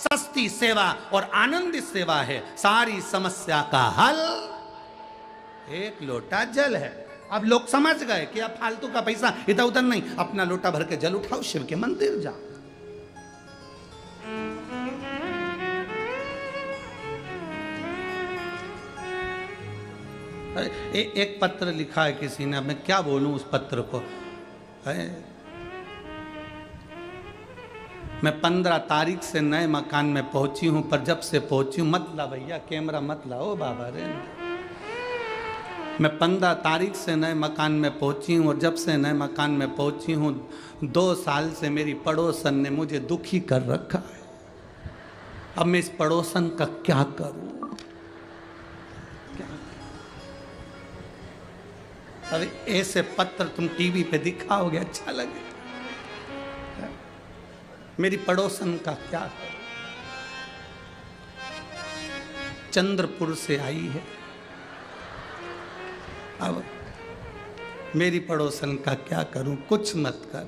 सस्ती सेवा और आनंदित सेवा है सारी समस्या का हल। एक लोटा जल है। अब लोग समझ गए कि अब फालतू का पैसा इधर उधर नहीं, अपना लोटा भर के जल उठाओ, शिव के मंदिर जाओ। एक पत्र लिखा है किसी ने, अब मैं क्या बोलूं उस पत्र को। मैं 15 तारीख से नए मकान में पहुंची हूं, पर जब से पहुंची हूं, मत ला भैया कैमरा मत लाओ बाबा रे। मैं 15 तारीख से नए मकान में पहुंची हूं और जब से नए मकान में पहुंची हूं 2 साल से मेरी पड़ोसन ने मुझे दुखी कर रखा है। अब मैं इस पड़ोसन का क्या करूं? अरे ऐसे पत्र तुम टीवी पे दिखाओगे अच्छा लगे, मेरी पड़ोसन का क्या करूं? चंद्रपुर से आई है। अब मेरी पड़ोसन का क्या करूं? कुछ मत कर।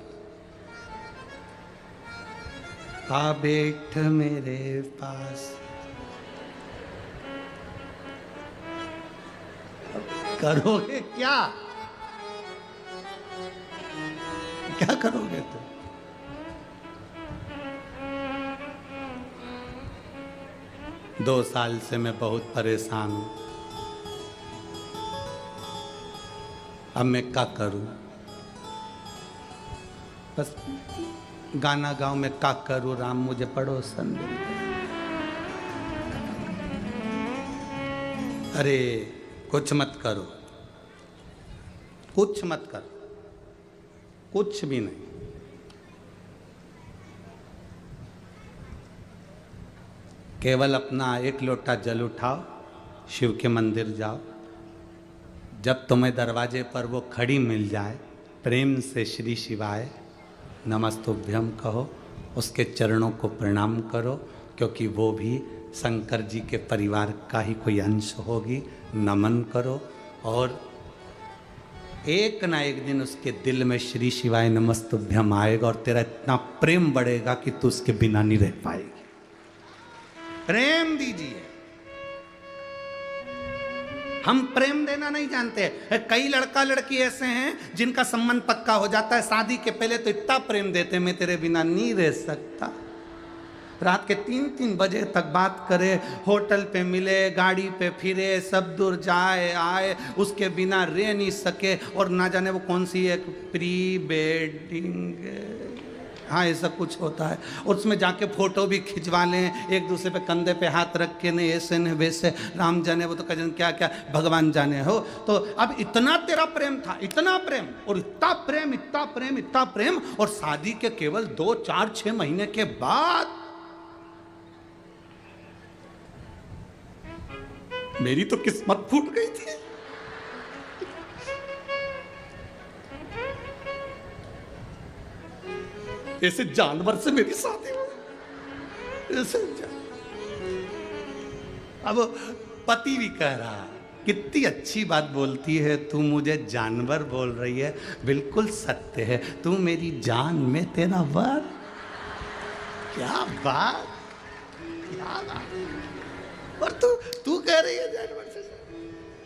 आ बैठ मेरे पास, करोगे क्या? क्या करोगे तुम? दो साल से मैं बहुत परेशान हूं। अब मैं क्या करूं? बस गाना गाऊं, मैं क्या करूं राम मुझे पड़ोसन मिल गए। अरे कुछ मत करो, कुछ मत करो, कुछ भी नहीं। केवल अपना एक लोटा जल उठाओ, शिव के मंदिर जाओ। जब तुम्हें दरवाजे पर वो खड़ी मिल जाए, प्रेम से श्री शिवाय नमस्तुभ्यम कहो, उसके चरणों को प्रणाम करो, क्योंकि वो भी शंकर जी के परिवार का ही कोई अंश होगी। नमन करो और एक ना एक दिन उसके दिल में श्री शिवाय नमस्तुभ्यम आएगा और तेरा इतना प्रेम बढ़ेगा कि तू उसके बिना नहीं रह पाएगी। प्रेम दीजिए। हम प्रेम देना नहीं जानते। कई लड़का लड़की ऐसे हैं जिनका संबंध पक्का हो जाता है, शादी के पहले तो इतना प्रेम देते हैं, मैं तेरे बिना नहीं रह सकता। रात के 3-3 बजे तक बात करे, होटल पे मिले, गाड़ी पे फिरे, सब दूर जाए आए, उसके बिना रह नहीं सके। और ना जाने वो कौन सी एक प्री वेडिंग, हाँ ऐसा कुछ होता है, और उसमें जाके फोटो भी खिंचवा लें, एक दूसरे पे कंधे पे हाथ रख के, नहीं ऐसे नहीं वैसे, राम जाने वो तो कजन क्या क्या भगवान जाने हो। तो अब इतना तेरा प्रेम था, इतना प्रेम और इतना प्रेम, इतना प्रेम, इतना प्रेम, और शादी के केवल 2, 4, 6 महीने के बाद मेरी तो किस्मत फूट गई थी। ऐसे जानवर से मेरी शादी हुई, ऐसे अब पति भी कह रहा है कितनी अच्छी बात बोलती है तू, मुझे जानवर बोल रही है। बिल्कुल सत्य है, तू मेरी जान में तेरा वर। क्या बात, क्या बात। और तू कह रही है जानवर से।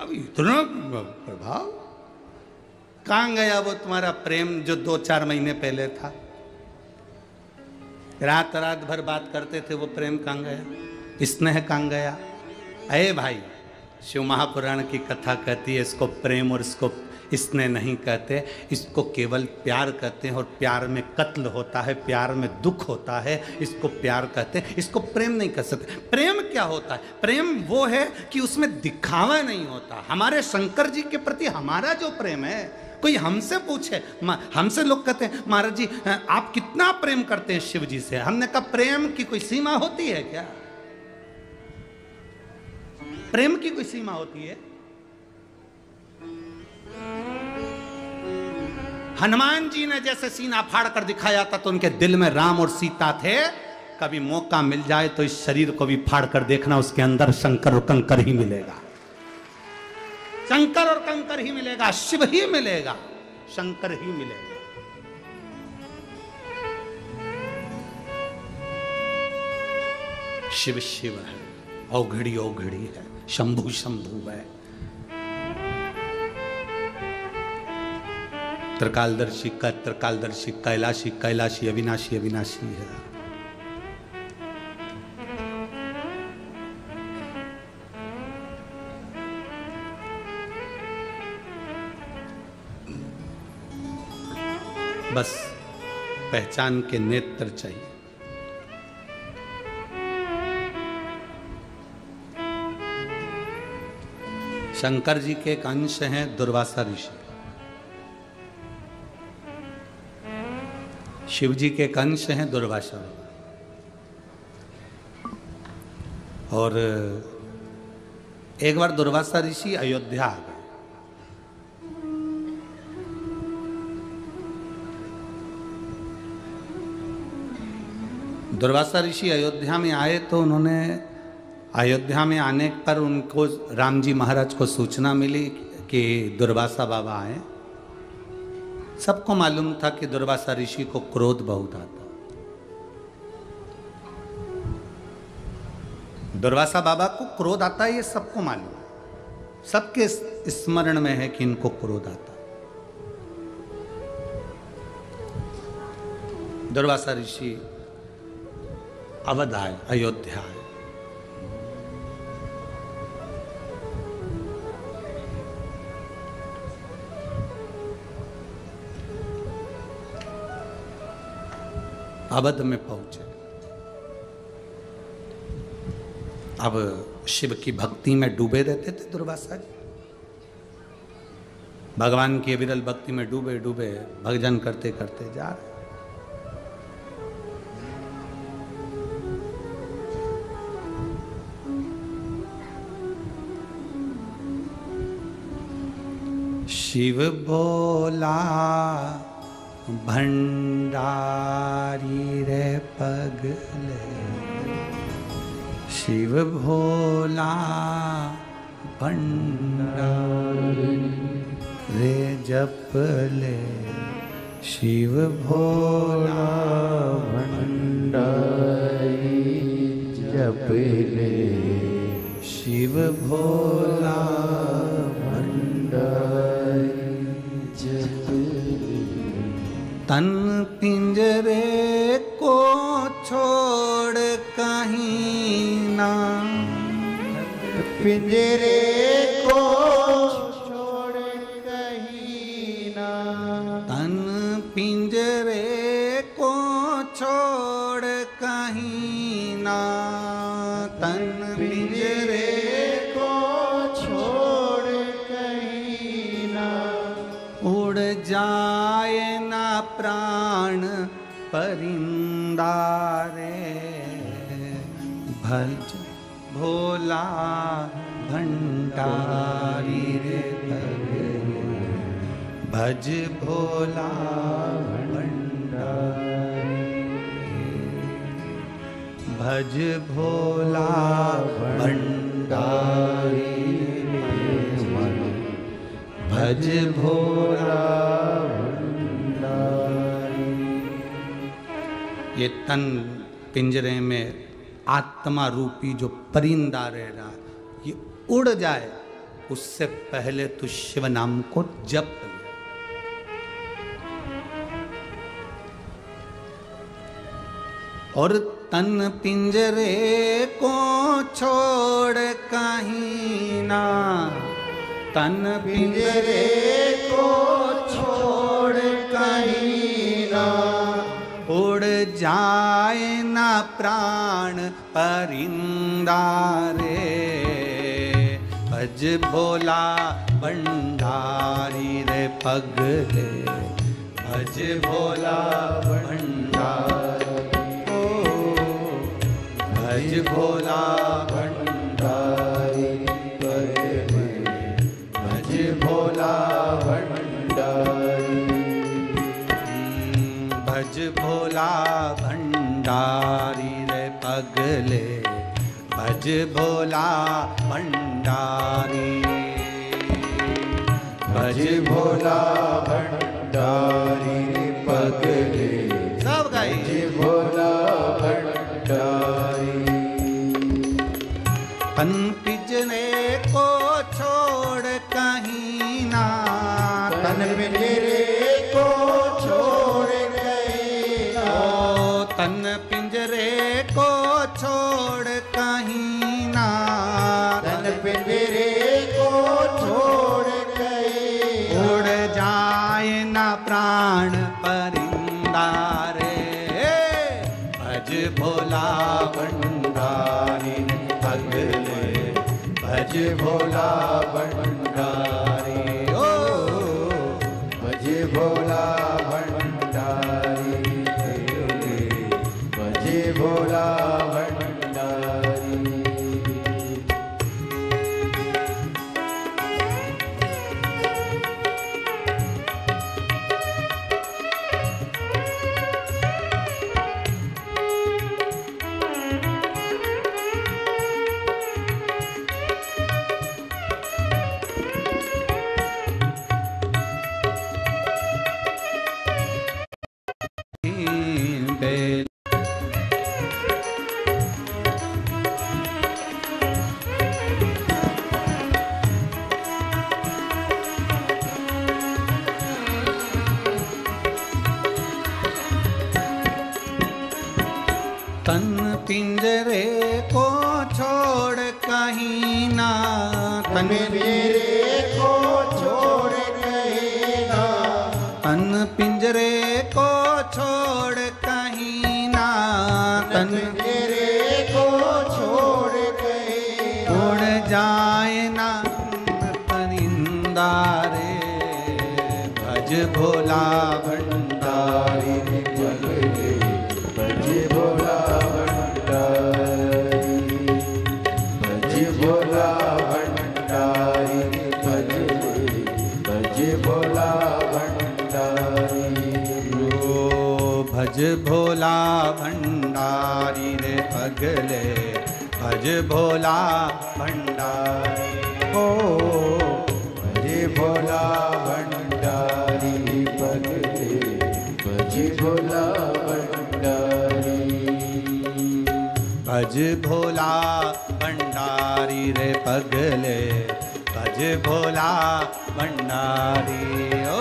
अब इतना प्रभाव कहाँ गया वो तुम्हारा प्रेम जो 2-4 महीने पहले था? रात रात भर बात करते थे, वो प्रेम कहाँ गया? स्नेह कहाँ गया? अरे भाई, शिव महापुराण की कथा कहती है इसको प्रेम और इसको स्नेह नहीं कहते, इसको केवल प्यार कहते हैं। और प्यार में कत्ल होता है, प्यार में दुख होता है, इसको प्यार कहते हैं, इसको प्रेम नहीं कह सकते। प्रेम क्या होता है? प्रेम वो है कि उसमें दिखावा नहीं होता। हमारे शंकर जी के प्रति हमारा जो प्रेम है, कोई हमसे पूछे, हमसे लोग कहते हैं महाराज जी आप कितना प्रेम करते हैं शिव जी से। हमने कहा प्रेम की कोई सीमा होती है क्या? प्रेम की कोई सीमा होती है? हनुमान जी ने जैसे सीना फाड़ कर दिखाया था तो उनके दिल में राम और सीता थे। कभी मौका मिल जाए तो इस शरीर को भी फाड़ कर देखना, उसके अंदर शंकर और कंकर ही मिलेगा। शंकर और कंकर ही मिलेगा, शिव ही मिलेगा, शंकर ही मिलेगा। शिव शिव है, औघड़ी औघड़ी है, शंभु शंभु है, त्रिकालदर्शी का त्रिकालदर्शी, कैलाशी कैलाशी, अविनाशी अविनाशी है। बस पहचान के नेत्र चाहिए। शंकर जी के एक अंश हैं दुर्वासा ऋषि, शिव जी के एक अंश हैं दुर्वासा, और एक बार दुर्वासा ऋषि अयोध्या आ गए। दुर्वासा ऋषि अयोध्या में आए तो उन्होंने, अयोध्या में आने पर उनको राम जी महाराज को सूचना मिली कि दुर्वासा बाबा आए। सबको मालूम था कि दुर्वासा ऋषि को क्रोध बहुत आता। दुर्वासा बाबा को क्रोध आता है, ये सबको मालूम, सबके स्मरण में है कि इनको क्रोध आता। दुर्वासा ऋषि अवध आए, अयोध्या आए। अवध में पहुंचे। अब शिव की भक्ति में डूबे रहते थे दुर्वासा जी, भगवान की विरल भक्ति में डूबे डूबे भजन करते करते जा रहे। शिव भोला भंडारी रे पगले, शिव भोला भंडारी रे जपले, शिव भोला भंडारी जपले, शिव भोला भंडारी जपले। तन पिंजरे को छोड़ कहीं ना, पिंजरे को छोड़ कहीं ना, तन पिंजरे को छोड़ कहीं ना, तन पिंजरे को छोड़ कहीं ना, उड़ जाए ना प्राण परिंदा रे, भज भोला भंडारी रे भगले, भज भोला भंडारी, भज भोला भंडारी, भज भोला भंडारी। ये तन पिंजरे में आत्मा रूपी जो परिंदा रह रहा, ये उड़ जाए उससे पहले तो शिव नाम को जप ले। और तन पिंजरे को छोड़ कहीं ना, तन पिंजरे को छोड़ कहीं ना, उड़ जाए ना प्राण परिंदा रे, भज भोला भंडारी रे पगले, भज भोला भंडारी, ओ भज भोला भंडारी पगले, भज भोला भंडारी, भज भोला भंडारी रे पगले, भज भोला भंडारी, भज भोला भंडारी रे पगले, सब गाइए, भज भोला भंडारी, तन पिंजरे को छोड़ कहीं ना, तन पिंजरे को छोड़ कहीं ना, ओ तन पिंजरे को छोड़ कहीं ना, तन पिंजरे को छोड़ कहीं उड़ जाए ना प्राण परिंदा रे, भज भोला भंडारी अगले, भज भोला भंडारी, ओ भज भोला भंडारी, भज भोला भंडारी। तन पिंजरे को छोड़ कहीं ना, तन पिंजरे को छोड़ कहीं ना, तन पिंजरे को छोड़ कहीं ना, तन पिंजरे को छोड़ कहीं, उड़ जाए ना परिंदा रे, भज भोला भंडारी भज भोला भंडारी, भज भोला भंडारी, भज भोला भंडारी। ओ भज भोला भंडारी रे पगले, भज भोला भंडारी, ओ भज भोला भंडारी पगले, भज भोला भंडारी, भज भोला भंडारी रे पगले, भज भोला भंडारी, ओ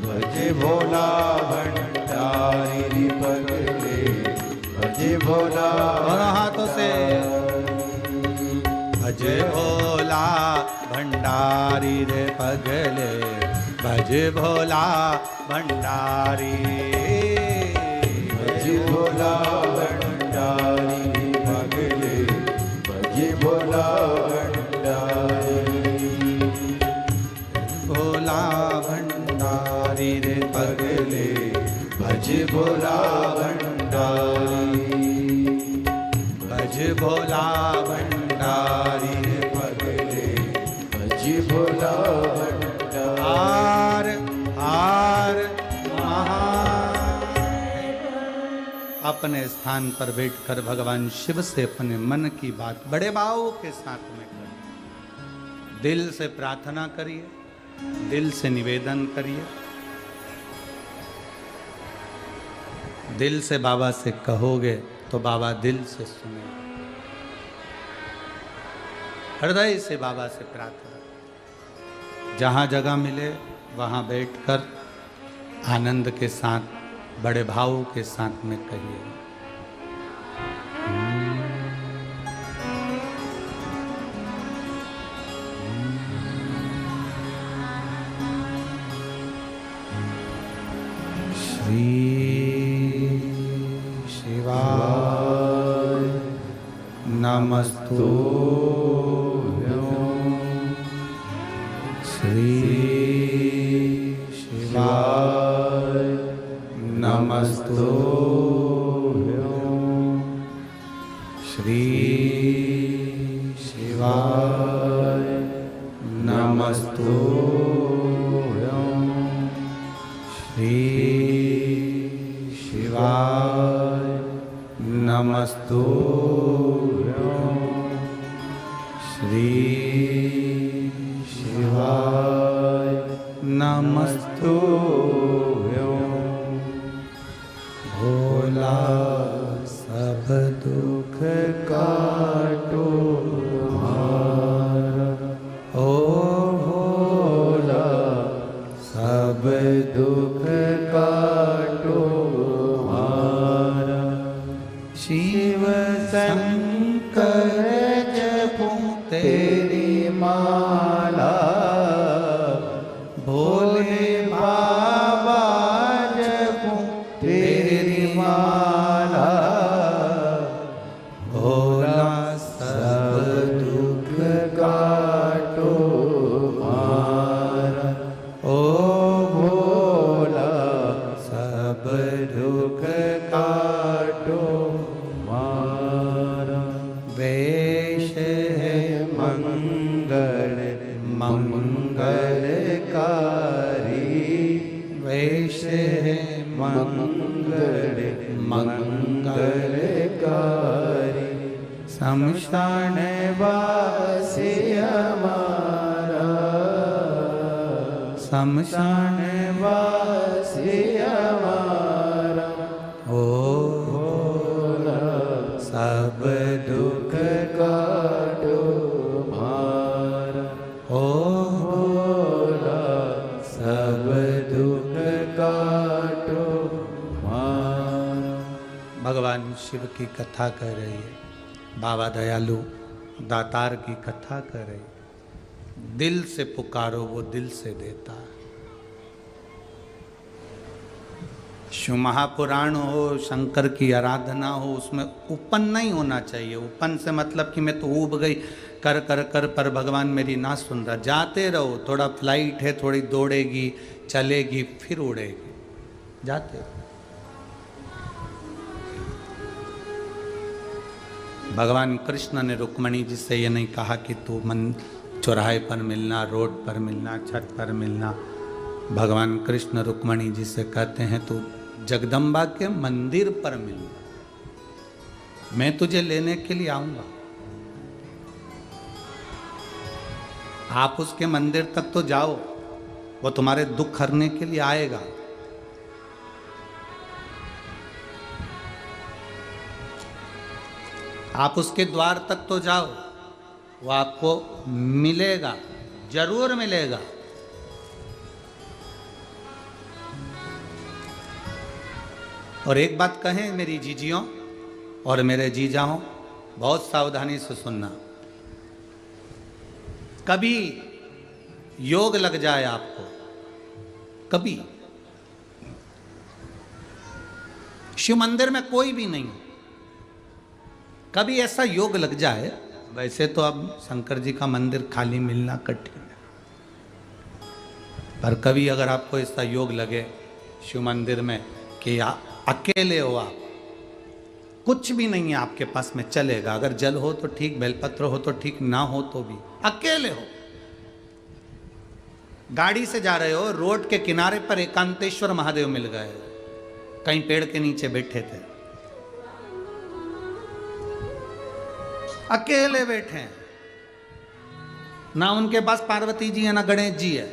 भज भोला भंडारी पगले, भज भोला। और हाथों से भज भोला भंडारी रे पगले, भज भोला भंडारी, भज भोला भंडारी पगले, भज भोला भंडारी, भोला भंडारी रे पगले, भज भोला भंडारी, भज भोला भंडारी रे पगले, भज भोला भंडारी। हार हार महा। अपने स्थान पर बैठकर भगवान शिव से अपने मन की बात बड़े भाव के साथ में करिए, दिल से प्रार्थना करिए, दिल से निवेदन करिए, दिल से बाबा से कहोगे तो बाबा दिल से सुने, हृदय से बाबा से प्रार्थना, जहाँ जगह मिले वहाँ बैठकर आनंद के साथ बड़े भाव के साथ में कहिए। श्री शिवाय नमस्तु श्री शिवाय नमस्तु श्री शिवाय नमस्तु श्री शिवाय नमस्तु श्री शिवाय नमस्तु भोला सब दुख काटो शंकर जपूं तेरी माला, भोले बाबा जपूं तेरी माला, भोला सब दुख काटो मारा। ओ भोला सब दुख काटो मारा। वेश है मंगल मंगलकारी, वेश है मंगल मंगलकारी। शमशान वासी हमारा, शमशान वासी हमारा। ओ भोला सब दुख काटो मारा। ओ भोला सब दुख काटो मारा। भगवान शिव की कथा कर रही है, बाबा दयालु दातार की कथा कर रही है। दिल से पुकारो वो दिल से देता है। शिव महापुराण हो, शंकर की आराधना हो, उसमें उपन नहीं होना चाहिए। उपन से मतलब कि मैं तो ऊब गई कर कर कर, पर भगवान मेरी ना सुन रहा। जाते रहो, थोड़ा फ्लाइट है, थोड़ी दौड़ेगी, चलेगी, फिर उड़ेगी, जाते रहो। भगवान कृष्ण ने रुक्मणी जी से ये नहीं कहा कि तू मन चौराहे पर मिलना, रोड पर मिलना, छत पर मिलना। भगवान कृष्ण रुक्मणी जी से कहते हैं तू जगदम्बा के मंदिर पर मिलना, मैं तुझे लेने के लिए आऊंगा। आप उसके मंदिर तक तो जाओ, वो तुम्हारे दुख हरने के लिए आएगा। आप उसके द्वार तक तो जाओ, वो आपको मिलेगा, जरूर मिलेगा। और एक बात कहें मेरी जीजियों और मेरे जीजाओं, बहुत सावधानी से सुनना। कभी योग लग जाए आपको, कभी शिव मंदिर में कोई भी नहीं, कभी ऐसा योग लग जाए, वैसे तो अब शंकर जी का मंदिर खाली मिलना कठिन है, पर कभी अगर आपको ऐसा योग लगे शिव मंदिर में कि अकेले हो आप, कुछ भी नहीं है आपके पास में, चलेगा। अगर जल हो तो ठीक, बेलपत्र हो तो ठीक, ना हो तो भी, अकेले हो, गाड़ी से जा रहे हो, रोड के किनारे पर एकांतेश्वर महादेव मिल गए, कहीं पेड़ के नीचे बैठे थे, अकेले बैठे हैं, ना उनके पास पार्वती जी है ना गणेश जी है।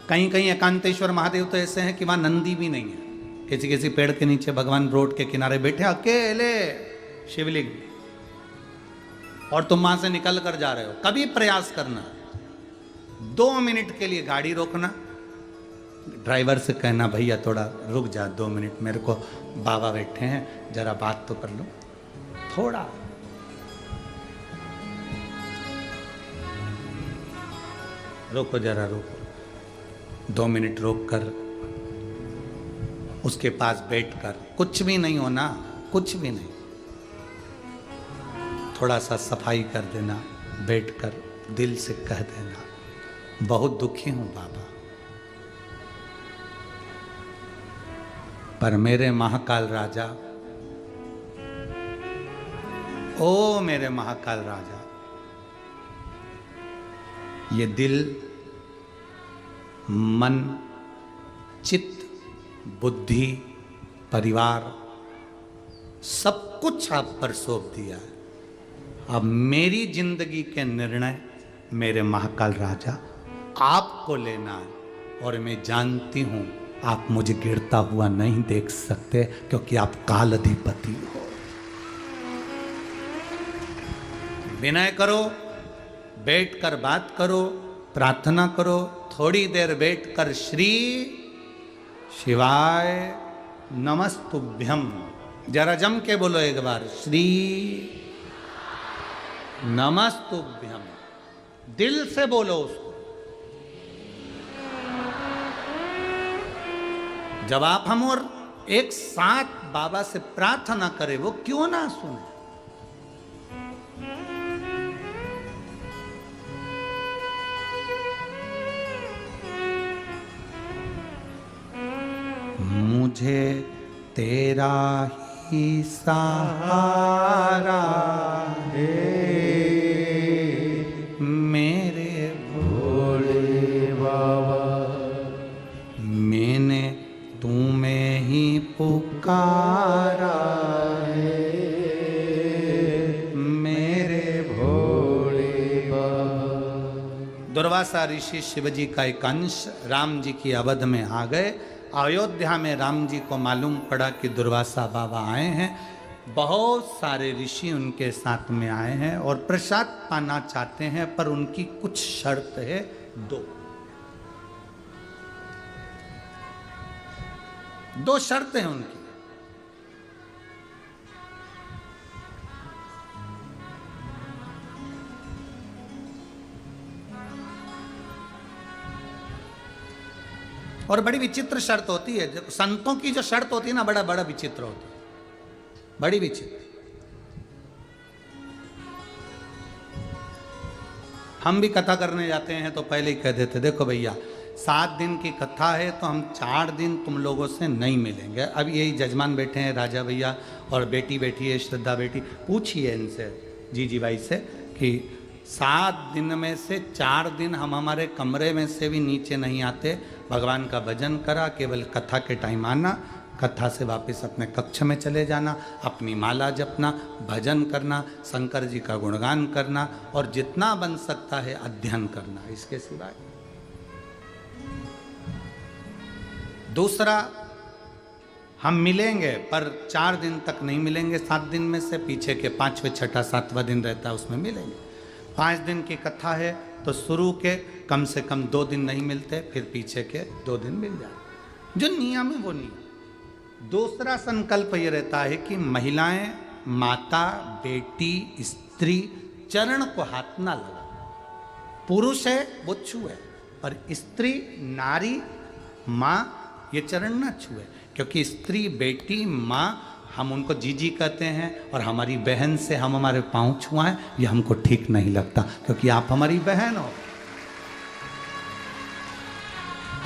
कहीं कहीं एकांतेश्वर महादेव तो ऐसे हैं कि वहां नंदी भी नहीं है, किसी किसी पेड़ के नीचे भगवान रोड के किनारे बैठे अकेले शिवलिंग, और तुम वहां से निकल कर जा रहे हो। कभी प्रयास करना, 2 मिनट के लिए गाड़ी रोकना, ड्राइवर से कहना भैया थोड़ा रुक जा 2 मिनट, मेरे को बाबा बैठे हैं, जरा बात तो कर लो थोड़ा। रोको जरा, रोको, 2 मिनट रोक कर उसके पास बैठकर, कुछ भी नहीं होना, कुछ भी नहीं, थोड़ा सा सफाई कर देना, बैठकर दिल से कह देना बहुत दुखी हूं बाबा, पर मेरे महाकाल राजा, ओ मेरे महाकाल राजा, ये दिल, मन, चित्त, बुद्धि, परिवार, सब कुछ आप पर सौंप दिया है। अब मेरी जिंदगी के निर्णय मेरे महाकाल राजा आपको लेना है, और मैं जानती हूं आप मुझे गिरता हुआ नहीं देख सकते, क्योंकि आप काल अधिपति हो। विनय करो, बैठकर बात करो, प्रार्थना करो, थोड़ी देर बैठकर श्री शिवाय नमस्तुभ्यम जरा जम के बोलो एक बार, श्री नमस्तुभ्यम। दिल से बोलो उसको। जब आप हम और एक साथ बाबा से प्रार्थना करें, वो क्यों ना सुने। मुझे तेरा ही सहारा है, मेरे भोले बाबा। मैंने तुम्हें ही पुकारा है, मेरे भोले बाबा। दुर्वासा ऋषि शिवजी का एक अंश राम जी की अवध में आ गए। अयोध्या में राम जी को मालूम पड़ा कि दुर्वासा बाबा आए हैं। बहुत सारे ऋषि उनके साथ में आए हैं और प्रसाद पाना चाहते हैं, पर उनकी कुछ शर्त है। दो शर्तें हैं उनकी। और बड़ी विचित्र शर्त होती है। संतों की जो शर्त होती है ना, बड़ा बड़ा विचित्र होती है, बड़ी विचित्र। हम भी कथा करने जाते हैं तो पहले ही कह देते, देखो भैया 7 दिन की कथा है तो हम 4 दिन तुम लोगों से नहीं मिलेंगे। अब यही जजमान बैठे हैं, राजा भैया और बेटी बैठी है, श्रद्धा बेटी। पूछिए इनसे, जी भाई से, कि 7 दिन में से 4 दिन हम हमारे कमरे में से भी नीचे नहीं आते। भगवान का भजन करा, केवल कथा के टाइम आना, कथा से वापस अपने कक्ष में चले जाना, अपनी माला जपना, भजन करना, शंकर जी का गुणगान करना और जितना बन सकता है अध्ययन करना, इसके सिवाय। दूसरा, हम मिलेंगे पर 4 दिन तक नहीं मिलेंगे। 7 दिन में से पीछे के 5वें, 6ठा, 7वां दिन रहता है, उसमें मिलेंगे। 5 दिन की कथा है तो शुरू के कम से कम 2 दिन नहीं मिलते, फिर पीछे के 2 दिन मिल जाए। जो नियम है वो नियम। दूसरा संकल्प ये रहता है कि महिलाएं, माता, बेटी, स्त्री चरण को हाथ ना लगा। पुरुष है वो छुए, पर स्त्री, नारी, माँ ये चरण ना छुए, क्योंकि स्त्री, बेटी, माँ हम उनको जीजी कहते हैं और हमारी बहन से हम हमारे पाँव छुआएं, ये हमको ठीक नहीं लगता, क्योंकि आप हमारी बहन हो।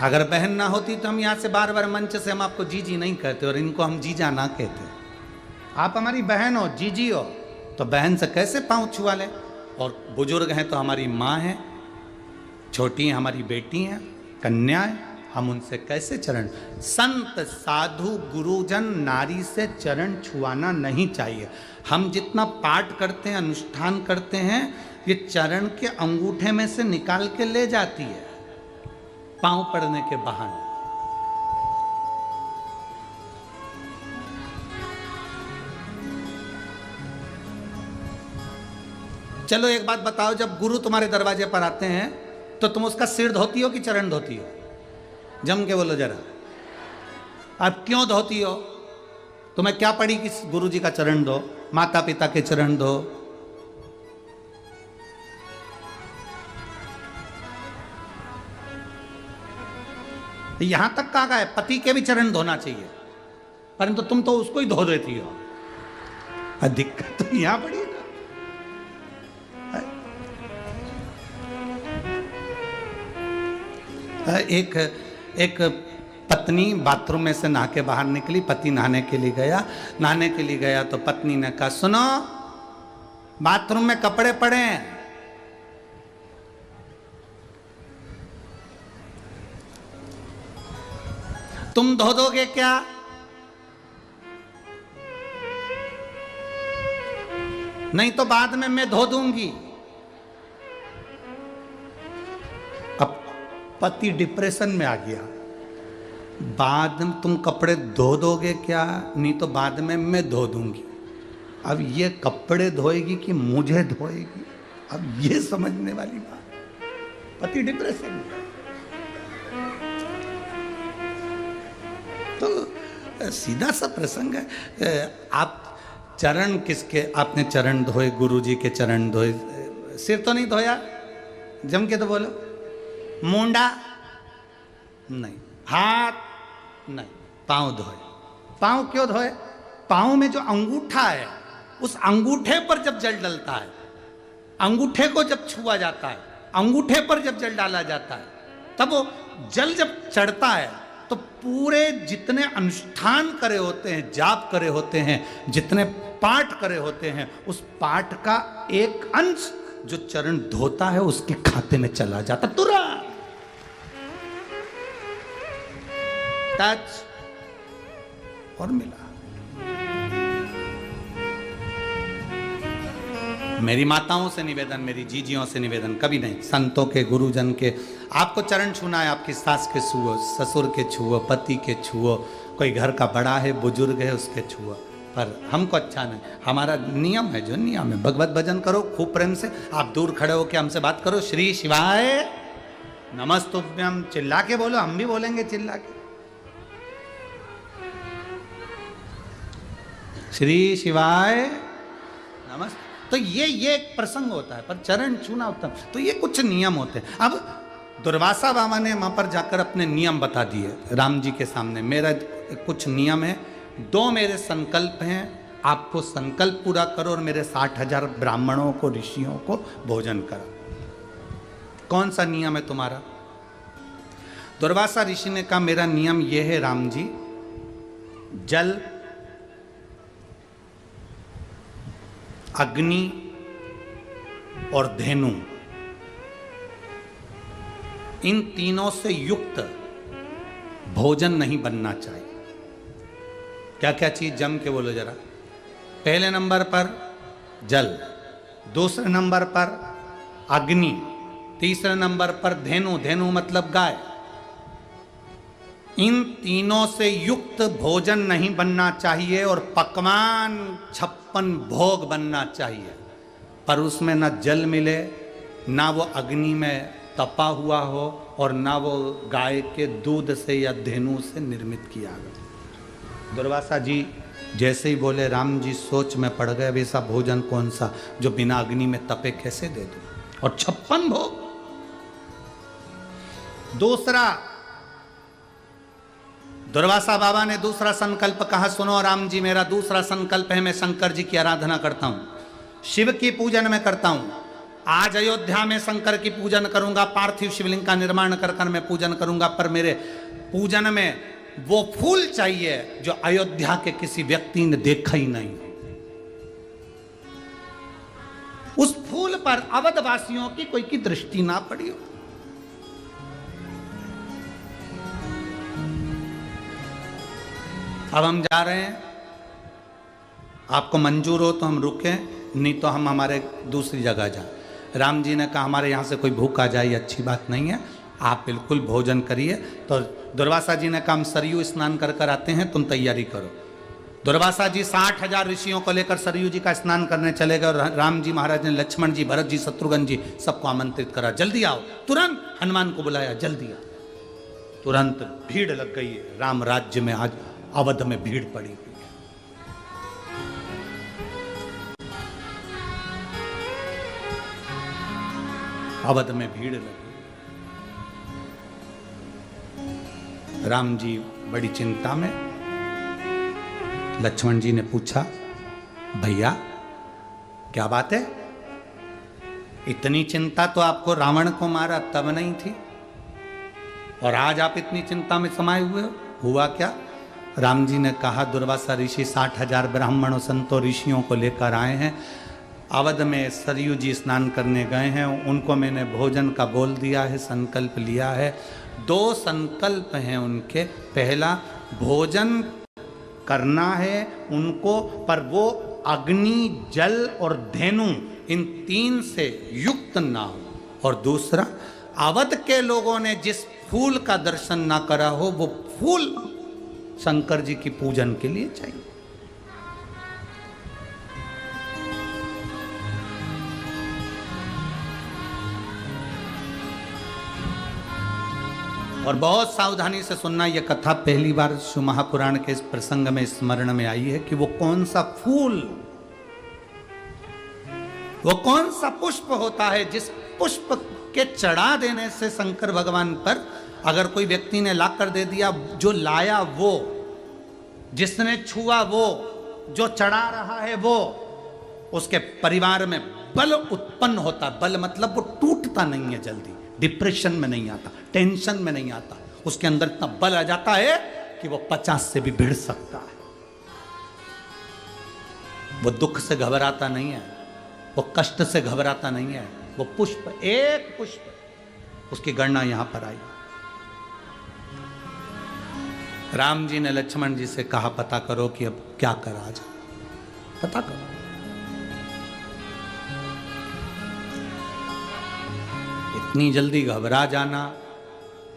अगर बहन ना होती तो हम यहाँ से बार बार मंच से हम आपको जीजी नहीं कहते और इनको हम जीजा ना कहते। आप हमारी बहन हो, जीजी हो, तो बहन से कैसे पाँव छुआ लें। और बुजुर्ग हैं तो हमारी माँ हैं, छोटी हैं हमारी बेटी हैं, कन्याएं, हम उनसे कैसे चरण। संत, साधु, गुरुजन, नारी से चरण छुआना नहीं चाहिए। हम जितना पाठ करते हैं, अनुष्ठान करते हैं, ये चरण के अंगूठे में से निकाल के ले जाती है पांव पड़ने के बहाने। चलो एक बात बताओ, जब गुरु तुम्हारे दरवाजे पर आते हैं तो तुम उसका सिर धोती हो कि चरण धोती हो? जम के बोलो जरा। अब क्यों धोती हो? तुम्हें क्या पड़ी कि गुरु जी का चरण दो, माता पिता के चरण दो? यहां तक कहा गया है पति के भी चरण धोना चाहिए, परंतु तुम तो उसको ही धो देती हो। दिक्कत तो यहां पड़ी ना। एक पत्नी बाथरूम में से नहा के बाहर निकली, पति नहाने के लिए गया। नहाने के लिए गया तो पत्नी ने कहा, सुनो बाथरूम में कपड़े पड़े हैं, तुम धो दोगे क्या? नहीं तो बाद में मैं धो दूंगी। अब पति डिप्रेशन में आ गया, बाद में तुम कपड़े धो दोगे क्या? नहीं तो बाद में मैं धो दूंगी। अब ये कपड़े धोएगी कि मुझे धोएगी? अब ये समझने वाली बात। पति डिप्रेशन में। तो सीधा सा प्रसंग है। आप चरण किसके, आपने चरण धोए, गुरु जी के चरण धोए, सिर तो नहीं धोया, जम के तो बोलो, मुंडा नहीं, हाथ नहीं, पांव धोए। पांव क्यों धोए? पांव में जो अंगूठा है, उस अंगूठे पर जब जल डलता है, अंगूठे को जब छुआ जाता है, अंगूठे पर जब जल डाला जाता है, तब वो जल जब चढ़ता है तो पूरे जितने अनुष्ठान करे होते हैं, जाप करे होते हैं, जितने पाठ करे होते हैं, उस पाठ का एक अंश जो चरण धोता है उसके खाते में चला जाता तुरंत। टच और मिला। मेरी माताओं से निवेदन, मेरी जीजियों से निवेदन, कभी नहीं, संतों के, गुरुजन के, आपको चरण छूना है, आपकी सास के छुओ, ससुर के छुओ, पति के छुओ, कोई घर का बड़ा है, बुजुर्ग है, उसके छुओ, पर हमको अच्छा नहीं। हमारा नियम है, जो नियम है, भगवत भजन करो खूब प्रेम से। आप दूर खड़े होकर हमसे बात करो, श्री शिवाय नमस्तुभ्यम, चिल्ला के बोलो, हम भी बोलेंगे चिल्ला के, श्री शिवाय नमस्ते। तो ये एक प्रसंग होता है, पर चरण छूना उत्तम। तो ये कुछ नियम होते हैं। अब दुर्वासा बाबा ने वहां पर जाकर अपने नियम बता दिए राम जी के सामने। मेरा कुछ नियम है, 2 मेरे संकल्प हैं, आपको संकल्प पूरा करो और मेरे 60,000 ब्राह्मणों को, ऋषियों को भोजन करो। कौन सा नियम है तुम्हारा? दुर्वासा ऋषि ने कहा, मेरा नियम यह है राम जी, जल, अग्नि और धेनु, इन तीनों से युक्त भोजन नहीं बनना चाहिए। क्या क्या चीज, जम के बोलो जरा। पहले नंबर पर जल, दूसरे नंबर पर अग्नि, तीसरे नंबर पर धेनु, धेनु मतलब गाय। इन तीनों से युक्त भोजन नहीं बनना चाहिए और पकवान 56 भोग बनना चाहिए, पर उसमें ना जल मिले, ना वो अग्नि में तपा हुआ हो, और ना वो गाय के दूध से या धेनु से निर्मित किया गया। दुर्वासा जी जैसे ही बोले, राम जी सोच में पड़ गए, वैसा भोजन कौन सा जो बिना अग्नि में तपे कैसे दे दूं, और 56 भोग। दूसरा, दुर्वासा बाबा ने दूसरा संकल्प कहा, सुनो राम जी, मेरा दूसरा संकल्प है, मैं शंकर जी की आराधना करता हूं, शिव की पूजन में करता हूं। आज अयोध्या में शंकर की पूजन करूंगा, पार्थिव शिवलिंग का निर्माण कर कर मैं पूजन करूंगा, पर मेरे पूजन में वो फूल चाहिए जो अयोध्या के किसी व्यक्ति ने देखा ही नहीं। उस फूल पर अवधवासियों की कोई की दृष्टि ना पड़ी हो। अब हम जा रहे हैं, आपको मंजूर हो तो हम रुकें, नहीं तो हम हमारे दूसरी जगह जाएं। राम जी ने कहा, हमारे यहाँ से कोई भूख आ जाए अच्छी बात नहीं है, आप बिल्कुल भोजन करिए। तो दुर्वासा जी ने कहा, हम सरयू स्नान कर कर आते हैं, तुम तैयारी करो। दुर्वासा जी 60,000 ऋषियों को लेकर सरयू जी का स्नान करने चले गए, और राम जी महाराज ने लक्ष्मण जी, भरत जी, शत्रुघ्न जी सबको आमंत्रित करा, जल्दी आओ। तुरंत हनुमान को बुलाया, जल्दी आओ। तुरंत भीड़ लग गई है राम राज्य में, आज अवध में भीड़ पड़ी हुई है। अवध में भीड़ लगी। राम जी बड़ी चिंता में। लक्ष्मण जी ने पूछा, भैया क्या बात है? इतनी चिंता तो आपको रावण को मारा तब नहीं थी, और आज आप इतनी चिंता में समाये हुए हो, हुआ क्या? राम जी ने कहा, दुर्वासा ऋषि 60,000 ब्राह्मणों, संतों, ऋषियों को लेकर आए हैं, अवध में सरयू जी स्नान करने गए हैं, उनको मैंने भोजन का बोल दिया है, संकल्प लिया है। 2 संकल्प हैं उनके। पहला, भोजन करना है उनको, पर वो अग्नि, जल और धेनु इन 3 से युक्त ना हो। और दूसरा, अवध के लोगों ने जिस फूल का दर्शन ना करा हो, वो फूल शंकर जी की पूजन के लिए चाहिए। और बहुत सावधानी से सुनना, यह कथा पहली बार शिव महापुराण के इस प्रसंग में स्मरण में आई है कि वो कौन सा फूल, वो कौन सा पुष्प होता है जिस पुष्प के चढ़ा देने से शंकर भगवान पर अगर कोई व्यक्ति ने ला कर दे दिया, जो लाया वो, जिसने छुआ वो, जो चढ़ा रहा है वो, उसके परिवार में बल उत्पन्न होता। बल मतलब वो टूटता नहीं है जल्दी, डिप्रेशन में नहीं आता, टेंशन में नहीं आता, उसके अंदर इतना बल आ जाता है कि वो 50 से भी भिड़ सकता है। वो दुख से घबराता नहीं है, वो कष्ट से घबराता नहीं है। वो पुष्प, एक पुष्प, उसकी गणना यहां पर आई। राम जी ने लक्ष्मण जी से कहा पता करो कि अब क्या करा जाए, पता करो। इतनी जल्दी घबरा जाना,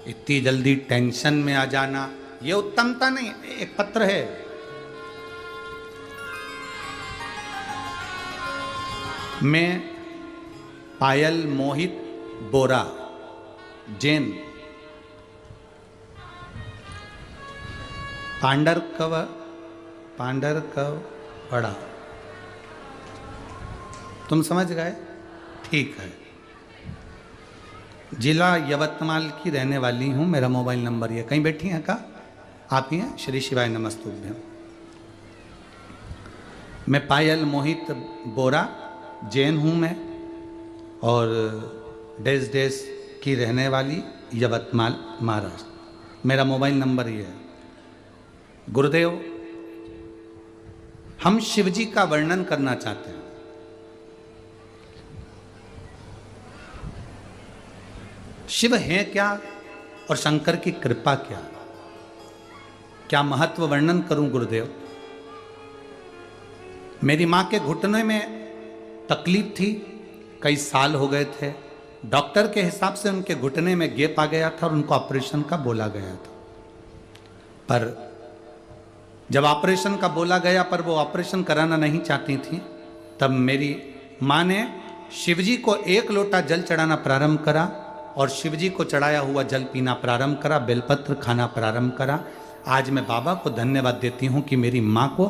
इतनी जल्दी टेंशन में आ जाना, यह उत्तमता नहीं। एक पत्र है, मैं पायल मोहित बोरा, जैन, पांडरकव पड़ा। तुम समझ गए? ठीक है। जिला यवतमाल की रहने वाली हूँ, मेरा मोबाइल नंबर ये। कहीं बैठी हैं का? आप ही हैं? श्री शिवाय नमस्तुभ्यम। मैं पायल मोहित बोरा, जैन हूँ मैं, और देश की रहने वाली, यवतमाल महाराष्ट्र। मेरा मोबाइल नंबर ये है। गुरुदेव, हम शिवजी का वर्णन करना चाहते हैं। शिव है क्या और शंकर की कृपा क्या महत्व वर्णन करूं गुरुदेव। मेरी मां के घुटने में तकलीफ थी, कई साल हो गए थे। डॉक्टर के हिसाब से उनके घुटने में गैप आ गया था और उनको ऑपरेशन का बोला गया था। पर जब ऑपरेशन का बोला गया पर वो ऑपरेशन कराना नहीं चाहती थी, तब मेरी मां ने शिवजी को 1 लोटा जल चढ़ाना प्रारंभ करा और शिवजी को चढ़ाया हुआ जल पीना प्रारंभ करा, बेलपत्र खाना प्रारंभ करा। आज मैं बाबा को धन्यवाद देती हूँ कि मेरी माँ को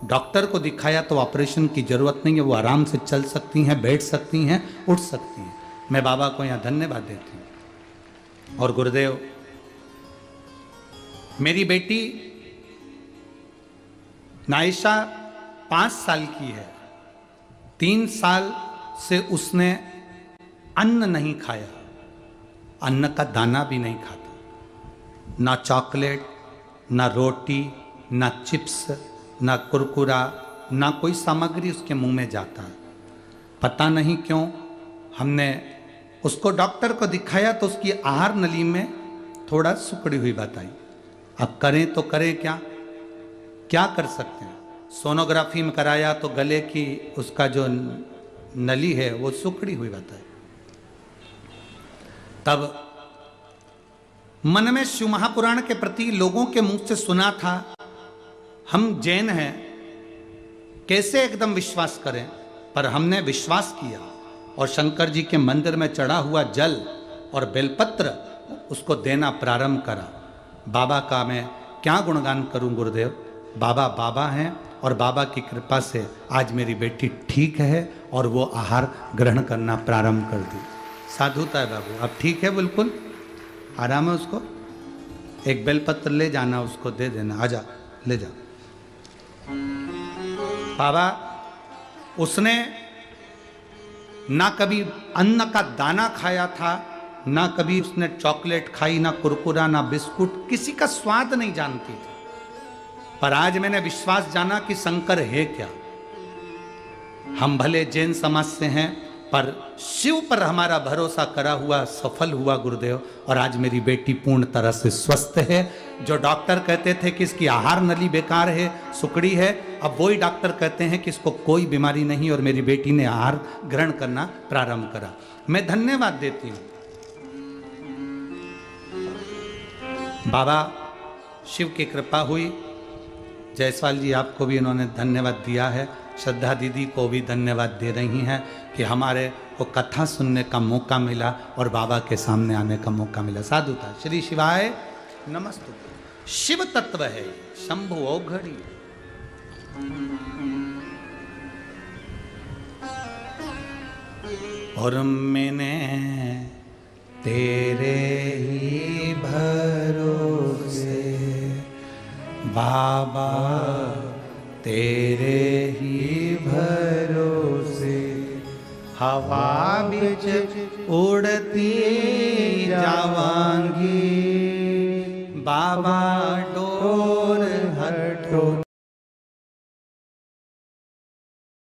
डॉक्टर को दिखाया तो ऑपरेशन की जरूरत नहीं है, वो आराम से चल सकती हैं, बैठ सकती हैं, उठ सकती हैं। मैं बाबा को यहाँ धन्यवाद देती हूँ। और गुरुदेव, मेरी बेटी नायशा 5 साल की है। 3 साल से उसने अन्न नहीं खाया, अन्न का दाना भी नहीं खाता, ना चॉकलेट, ना रोटी, ना चिप्स, ना कुरकुरा, ना कोई सामग्री उसके मुंह में जाता है। पता नहीं क्यों हमने उसको डॉक्टर को दिखाया तो उसकी आहार नली में थोड़ा सुकड़ी हुई बात आई। अब करें तो करें क्या कर सकते हैं। सोनोग्राफी में कराया तो गले की उसका जो नली है वो सुकड़ी हुई बात आई। तब मन में शिव महापुराण के प्रति लोगों के मुख से सुना था, हम जैन हैं, कैसे एकदम विश्वास करें। पर हमने विश्वास किया और शंकर जी के मंदिर में चढ़ा हुआ जल और बेलपत्र उसको देना प्रारंभ करा। बाबा का मैं क्या गुणगान करूं गुरुदेव। बाबा बाबा हैं और बाबा की कृपा से आज मेरी बेटी ठीक है और वो आहार ग्रहण करना प्रारंभ कर दी। साधुता है बाबू, अब ठीक है, बिल्कुल आराम है। उसको एक बेलपत्र ले जाना, उसको दे देना, आजा ले जा। बाबा, उसने ना कभी अन्न का दाना खाया था, ना कभी उसने चॉकलेट खाई, ना कुरकुरा, ना बिस्कुट, किसी का स्वाद नहीं जानती थी। पर आज मैंने विश्वास जाना कि शंकर है क्या। हम भले जैन समाज से हैं पर शिव पर हमारा भरोसा करा हुआ सफल हुआ गुरुदेव। और आज मेरी बेटी पूर्ण तरह से स्वस्थ है। जो डॉक्टर कहते थे कि इसकी आहार नली बेकार है, सुकड़ी है, अब वही डॉक्टर कहते हैं कि इसको कोई बीमारी नहीं और मेरी बेटी ने आहार ग्रहण करना प्रारंभ करा। मैं धन्यवाद देती हूँ बाबा, शिव की कृपा हुई। जायसवाल जी, आपको भी इन्होंने धन्यवाद दिया है। श्रद्धा दीदी को भी धन्यवाद दे रही हैं कि हमारे को कथा सुनने का मौका मिला और बाबा के सामने आने का मौका मिला। साधुता। श्री शिवाय नमस्तु। शिव तत्व है शंभु औघड़ी। और मैंने तेरे ही भरोसे बाबा, तेरे ही भरोसे हवा बिच उड़ती जावांगी बाबा,